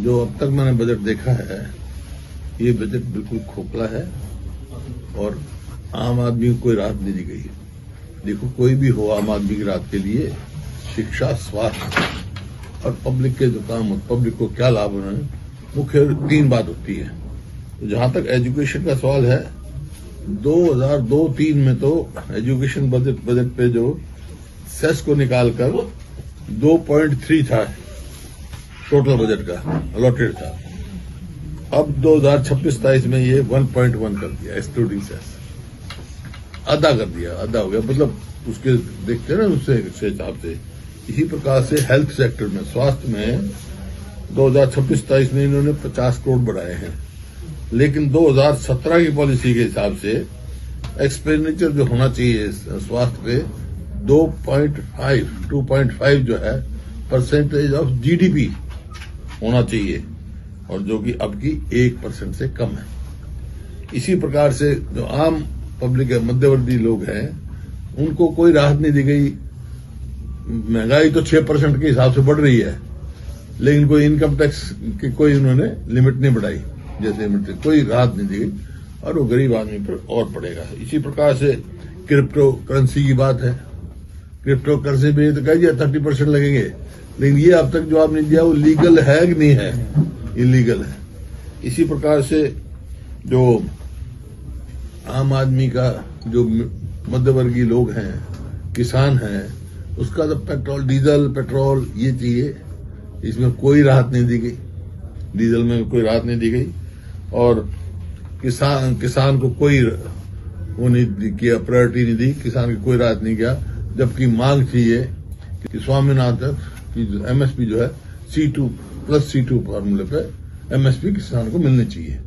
जो अब तक मैंने बजट देखा है, ये बजट बिल्कुल खोखला है और आम आदमी को कोई राहत नहीं दी गई। देखो, कोई भी हो, आम आदमी की राहत के लिए शिक्षा, स्वास्थ्य और पब्लिक के जो काम, पब्लिक को क्या लाभ होना है, मुख्य 3 बात होती है। तो जहां तक एजुकेशन का सवाल है, 2002-03 में तो एजुकेशन बजट पे जो सेस को निकालकर 2.3 था टोटल बजट का अलॉटेड था। अब 2026-27 में ये 1.1 कर दिया एक्सक्लूडिंग सेस, आधा कर दिया, आधा हो गया। मतलब उसके देखते हैं ना, उससे हिसाब से। इसी प्रकार से हेल्थ सेक्टर में, स्वास्थ्य में 2026-27 में इन्होंने 50 करोड़ बढ़ाए हैं, लेकिन 2017 की पॉलिसी के हिसाब से एक्सपेंडिचर जो होना चाहिए स्वास्थ्य पे 2.5 जो है परसेंटेज ऑफ जीडीपी होना चाहिए, और जो कि अब की 1% से कम है। इसी प्रकार से जो आम पब्लिक है, मध्यवर्ती लोग हैं, उनको कोई राहत नहीं दी गई। महंगाई तो 6% के हिसाब से बढ़ रही है, लेकिन कोई इनकम टैक्स की कोई उन्होंने लिमिट नहीं बढ़ाई, जैसे कोई राहत नहीं दी गई, और वो गरीब आदमी पर और पड़ेगा। इसी प्रकार से क्रिप्टो करेंसी की बात है। क्रिप्टो करेंसी पे तो कह दिया 30% लगेंगे, लेकिन ये अब तक जो आपने दिया वो लीगल है कि नहीं है? इलीगल है। इसी प्रकार से जो आम आदमी का, जो मध्यवर्गीय लोग हैं, किसान हैं, उसका तो पेट्रोल ये चाहिए, इसमें कोई राहत नहीं दी गई। डीजल में कोई राहत नहीं दी गई, और किसान को कोई वो नहीं किया, प्रायोरिटी नहीं दी, किसान की कोई राहत नहीं किया। जबकि मांग चाहिए कि स्वामीनाथन की एमएसपी जो है C2+C2 फार्मूले पे एमएसपी किसान को मिलनी चाहिए।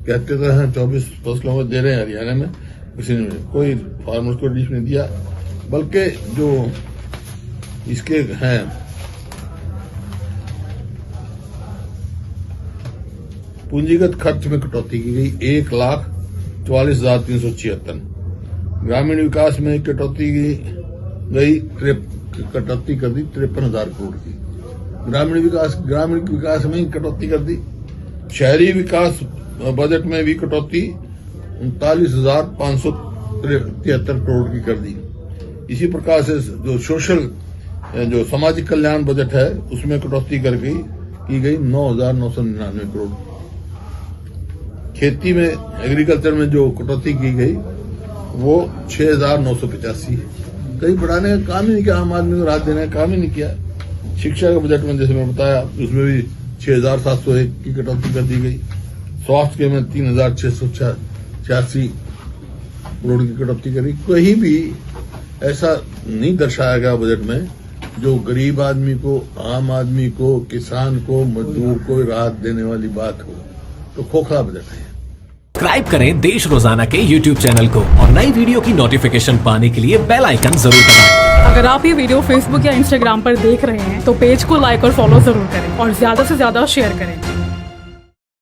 कहते तो हैं 24 फसलों को दे रहे हैं हरियाणा में, किसी ने कोई फार्मर्स को रिलीफ नहीं दिया। बल्कि जो इसके हैं पूंजीगत खर्च में कटौती की गई 1,44,376। ग्रामीण विकास में कटौती की गई, कटौती कर दी 53,000 करोड़ की। ग्रामीण विकास में ही कटौती कर दी। शहरी विकास बजट में भी कटौती 39,573 करोड़ की कर दी। इसी प्रकार से जो जो सामाजिक कल्याण बजट है, उसमें कटौती की गई 9,999 करोड़। खेती में, एग्रीकल्चर में जो कटौती की गई वो 6,985। कहीं बढ़ाने का काम ही नहीं किया, आम आदमी को राहत देने का काम ही नहीं किया। शिक्षा के बजट में जैसे मैं बताया, उसमें भी 6,701 की कटौती कर दी गई। स्वास्थ्य में 3,686 करोड़ की कटौती करी। कहीं भी ऐसा नहीं दर्शाया गया बजट में जो गरीब आदमी को, आम आदमी को, किसान को, मजदूर को राहत देने वाली बात हो। तो खोखला बजट है। सब्सक्राइब करें देश रोजाना के YouTube चैनल को, और नई वीडियो की नोटिफिकेशन पाने के लिए बेल आइकन जरूर दबाएं। अगर आप ये वीडियो Facebook या Instagram पर देख रहे हैं तो पेज को लाइक और फॉलो जरूर करें, और ज्यादा से ज्यादा शेयर करें।